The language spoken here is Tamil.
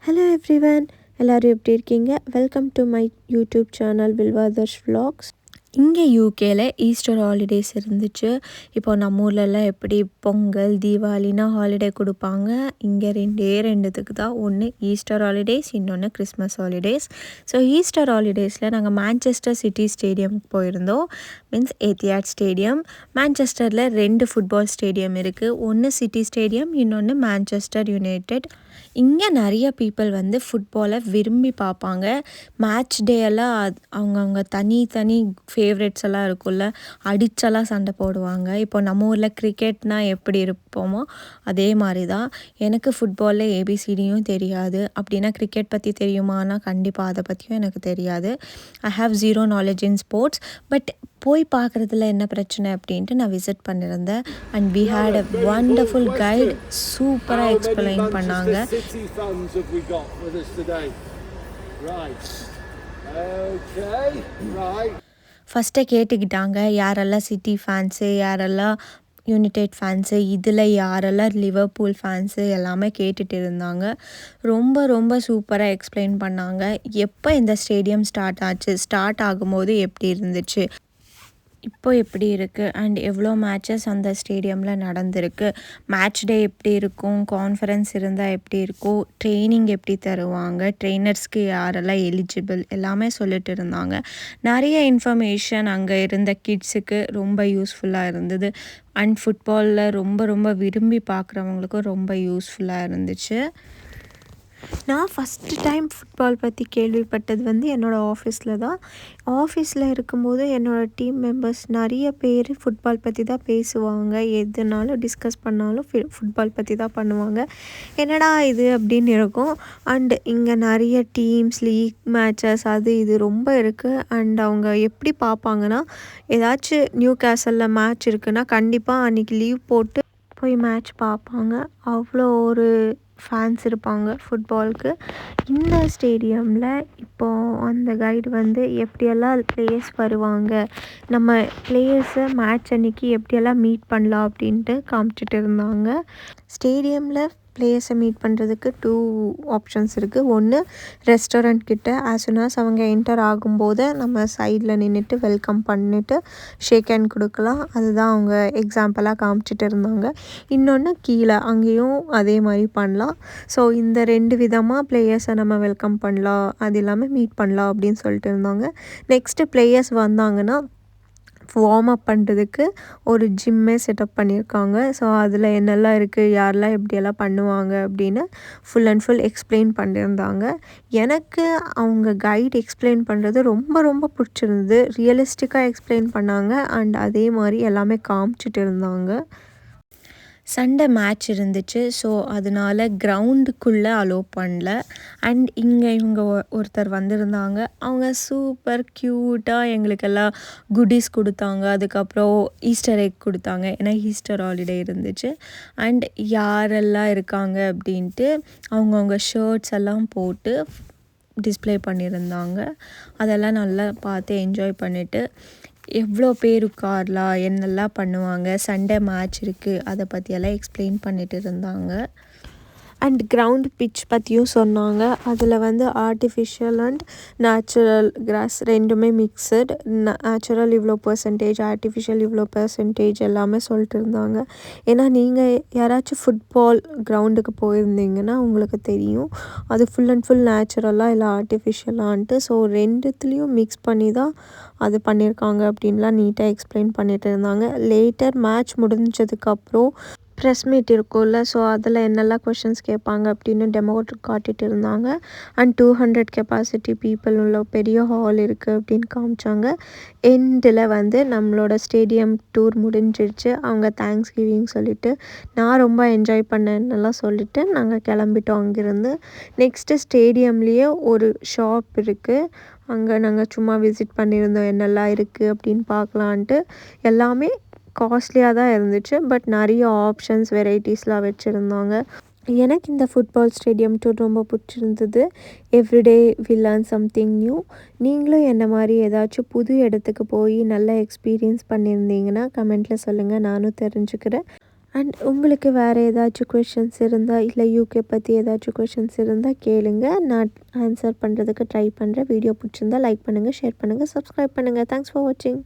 Hello everyone, எல்லாரும் எப்படி இருக்கீங்க? Welcome to my YouTube channel வில்வாதர்ஸ் vlogs. இங்கே யூகேல ஈஸ்டர் ஹாலிடேஸ் இருந்துச்சு. இப்போ நம்ம ஊர்லலாம் எப்படி பொங்கல் தீபாவளினா ஹாலிடே கொடுப்பாங்க. இங்கே ரெண்டுத்துக்கு தான், ஒன்று ஈஸ்டர் ஹாலிடேஸ், இன்னொன்று கிறிஸ்மஸ் ஹாலிடேஸ். ஸோ ஈஸ்டர் ஹாலிடேஸில் நாங்கள் மான்செஸ்டர் சிட்டி ஸ்டேடியம்க்கு போயிருந்தோம். Means Etihad stadium. மான்செஸ்டரில் 2 ஃபுட்பால் ஸ்டேடியம் இருக்குது. ஒன்று சிட்டி ஸ்டேடியம், இன்னொன்று மான்செஸ்டர் யுனைடெட். இங்கே நிறைய பீப்புள் வந்து ஃபுட்பாலை விரும்பி பார்ப்பாங்க. மேட்ச் டே எல்லாம் அவங்கவுங்க தனி ஃபேவரெட்ஸ் எல்லாம் இருக்கும்ல, அடிச்செல்லாம் சண்டை போடுவாங்க. இப்போ நம்ம ஊரில் கிரிக்கெட்னால் எப்படி இருப்போமோ அதே மாதிரி தான். எனக்கு ஃபுட்பாலில் ஏபிசிடியும் தெரியாது. அப்படின்னா கிரிக்கெட் பற்றி தெரியுமானா கண்டிப்பாக அதை பற்றியும் எனக்கு தெரியாது. I have zero knowledge in sports. But போய் பார்க்குறதுல என்ன பிரச்சனை அப்படின்ட்டு நான் விசிட் பண்ணியிருந்தேன். And we had a wonderful guide. சூப்பராக எக்ஸ்பிளைன் பண்ணாங்க. ஃபஸ்ட்டே கேட்டுக்கிட்டாங்க யாரெல்லாம் சிட்டி ஃபேன்ஸு, யாரெல்லாம் யுனைடெட் ஃபேன்ஸு, இதில் யாரெல்லாம் லிவர்பூல் ஃபேன்ஸு எல்லாமே கேட்டுட்டு இருந்தாங்க. ரொம்ப சூப்பராக எக்ஸ்பிளைன் பண்ணாங்க. எப்போ இந்த ஸ்டேடியம் ஸ்டார்ட் ஆச்சு, ஸ்டார்ட் ஆகும்போது எப்படி இருந்துச்சு, இப்போ எப்படி இருக்குது, அண்ட் எவ்வளோ மேட்சஸ் அந்த ஸ்டேடியமில் நடந்திருக்கு, மேட்ச் டே எப்படி இருக்கும், கான்ஃபரன்ஸ் இருந்தால் எப்படி இருக்கும், ட்ரைனிங் எப்படி தருவாங்க, ட்ரெயினர்ஸ்க்கு யாரெல்லாம் எலிஜிபிள் எல்லாமே சொல்லிட்டு இருந்தாங்க. நிறைய இன்ஃபர்மேஷன் அங்கே இருந்த கிட்ஸுக்கு ரொம்ப யூஸ்ஃபுல்லாக இருந்தது. அண்ட் ஃபுட்பாலில் ரொம்ப விரும்பி பார்க்குறவங்களுக்கும் ரொம்ப யூஸ்ஃபுல்லாக இருந்துச்சு. நான் ஃபஸ்ட்டு டைம் ஃபுட்பால் பற்றி கேள்விப்பட்டது வந்து என்னோடய ஆஃபீஸில் தான். ஆஃபீஸில் இருக்கும்போது என்னோடய டீம் மெம்பர்ஸ் நிறைய பேர் ஃபுட்பால் பற்றி தான் பேசுவாங்க. எதுனாலும் டிஸ்கஸ் பண்ணாலும் ஃபுட்பால் பற்றி தான் பண்ணுவாங்க. என்னடா இது அப்படின்னு இருக்கும். அண்ட் இங்கே நிறைய டீம்ஸ், லீக் மேட்சஸ் அது இது ரொம்ப இருக்குது. அண்ட் அவங்க எப்படி பார்ப்பாங்கன்னா, ஏதாச்சும் நியூ கேசலில் மேட்ச் இருக்குன்னா கண்டிப்பாக அன்றைக்கி லீவ் போட்டு போய் மேட்ச் பார்ப்பாங்க. அவ்வளோ ஒரு ஃபேன்ஸ் இருப்பாங்க ஃபுட்பாலுக்கு. இந்த ஸ்டேடியமில் இப்போது அந்த கைடு வந்து எப்படியெல்லாம் பிளேயர்ஸ் வருவாங்க, நம்ம பிளேயர்ஸை மேட்ச் அன்னைக்கு எப்படியெல்லாம் மீட் பண்ணலாம் அப்படின்ட்டு காமிச்சிட்டு இருந்தாங்க. ஸ்டேடியமில் பிளேயர்ஸை மீட் பண்ணுறதுக்கு 2 ஆப்ஷன்ஸ் இருக்குது. ஒன்று ரெஸ்டாரண்ட் கிட்ட ஆஸ் சூன் ஆஸ் அவங்க என்டர் ஆகும்போது நம்ம சைடில் நின்றுட்டு வெல்கம் பண்ணிவிட்டு ஷேக் ஹேண்ட் கொடுக்கலாம். அதுதான் அவங்க எக்ஸாம்பிளாக காமிச்சிட்டு இருந்தாங்க. இன்னொன்று கீழே அங்கேயும் அதே மாதிரி பண்ணலாம். ஸோ இந்த 2 விதமாக பிளேயர்ஸை நம்ம வெல்கம் பண்ணலாம், அது இல்லாமல் மீட் பண்ணலாம் அப்படின்னு சொல்லிட்டு இருந்தாங்க. நெக்ஸ்ட்டு பிளேயர்ஸ் வந்தாங்கன்னா வார்ம் அப் பண்ணுறதுக்கு ஒரு ஜிம்மே செட்டப் பண்ணியிருக்காங்க. ஸோ அதில் என்னெல்லாம் இருக்குது, யாரெல்லாம் எப்படியெல்லாம் பண்ணுவாங்க அப்படின்னு ஃபுல் அண்ட் ஃபுல் எக்ஸ்பிளைன் பண்ணியிருந்தாங்க. எனக்கு அவங்க கைடு எக்ஸ்பிளைன் பண்ணுறது ரொம்ப பிடிச்சிருந்தது. ரியலிஸ்டிக்காக எக்ஸ்பிளைன் பண்ணாங்க. அண்ட் அதே மாதிரி எல்லாமே காமிச்சிட்டு இருந்தாங்க. சண்டே மேட்ச் இருந்துச்சு. ஸோ அதனால கிரவுண்டுக்குள்ளே அலோவ் பண்ணல. அண்ட் இங்கே இவங்க ஒருத்தர் வந்திருந்தாங்க. அவங்க சூப்பர் க்யூட்டாக எங்களுக்கெல்லாம் குட்டீஸ் கொடுத்தாங்க. அதுக்கப்புறம் ஈஸ்டர் எக் கொடுத்தாங்க. ஏன்னா ஈஸ்டர் ஹாலிடே இருந்துச்சு. அண்ட் யாரெல்லாம் இருக்காங்க அப்படின்ட்டு அவங்கவுங்க ஷர்ட்ஸ் எல்லாம் போட்டு டிஸ்ப்ளே பண்ணியிருந்தாங்க. அதெல்லாம் நல்லா பார்த்து என்ஜாய் பண்ணிவிட்டு எவ்வளோ பேர் உட்காரலாம், என்னெல்லாம் பண்ணுவாங்க, சண்டே மேட்ச் இருக்குது, அதை பற்றியெல்லாம் எக்ஸ்பிளைன் பண்ணிட்டு இருந்தாங்க. அண்ட் கிரவுண்ட் பிட்ச் பற்றியும் சொன்னாங்க. அதில் வந்து ஆர்டிஃபிஷியல் அண்ட் நேச்சுரல் கிராஸ் ரெண்டுமே மிக்சட். நேச்சுரல் இவ்வளோ பர்சன்டேஜ், ஆர்டிஃபிஷியல் இவ்வளோ பர்சன்டேஜ் எல்லாமே சொல்லிட்டு இருந்தாங்க. ஏன்னா நீங்கள் யாராச்சும் ஃபுட்பால் கிரவுண்டுக்கு போயிருந்தீங்கன்னா உங்களுக்கு தெரியும் அது ஃபுல் அண்ட் ஃபுல் நேச்சுரலாக இல்லை ஆர்டிஃபிஷியலான்ட்டு. ஸோ ரெண்டுத்துலேயும் மிக்ஸ் பண்ணி தான் அது பண்ணியிருக்காங்க அப்படின்லாம் நீட்டாக எக்ஸ்பிளைன் பண்ணிட்டு இருந்தாங்க. லேட்டர் மேட்ச் முடிஞ்சதுக்கப்புறம் ப்ரெஸ் மீட் இருக்கும்ல, ஸோ அதில் என்னெல்லாம் கொஷின்ஸ் கேட்பாங்க அப்படின்னு டெமோ காட்டிகிட்டு இருந்தாங்க. அண்ட் 200 கெப்பாசிட்டி பீப்புள் உள்ள பெரிய ஹால் இருக்குது அப்படின்னு காமிச்சாங்க. எண்டில் வந்து நம்மளோட ஸ்டேடியம் டூர் முடிஞ்சிடுச்சு. அவங்க தேங்க்ஸ் கிவிங் சொல்லிவிட்டு நான் ரொம்ப என்ஜாய் பண்ணேன்னெல்லாம் சொல்லிவிட்டு நாங்கள் கிளம்பிட்டோம் அங்கேருந்து. நெக்ஸ்ட்டு ஸ்டேடியம்லேயே ஒரு ஷாப் இருக்குது. அங்கே நாங்கள் சும்மா விசிட் பண்ணியிருந்தோம், என்னெல்லாம் இருக்குது அப்படின்னு பார்க்கலான்ட்டு. எல்லாமே காஸ்ட்லியாக தான் இருந்துச்சு. பட் நிறைய ஆப்ஷன்ஸ், வெரைட்டிஸ்லாம் வச்சுருந்தாங்க. எனக்கு இந்த ஃபுட்பால் ஸ்டேடியம் டூர் ரொம்ப பிடிச்சிருந்தது. Everyday we learn something new. நீங்களும் என்ன மாதிரி ஏதாச்சும் புது இடத்துக்கு போய் நல்ல எக்ஸ்பீரியன்ஸ் பண்ணியிருந்தீங்கன்னா கமெண்ட்டில் சொல்லுங்கள், நானும் தெரிஞ்சுக்கிறேன். அண்ட் உங்களுக்கு வேறு ஏதாச்சும் கொஷின்ஸ் இருந்தால் இல்லை யூகே பற்றி ஏதாச்சும் கொஷின்ஸ் இருந்தால் கேளுங்க. நான் ஆன்சர் பண்ணுறதுக்கு ட்ரை பண்ணுறேன். வீடியோ பிடிச்சிருந்தா லைக் பண்ணுங்கள், ஷேர் பண்ணுங்கள், சப்ஸ்கிரைப் பண்ணுங்கள். தேங்க்ஸ் ஃபார் வாட்சிங்.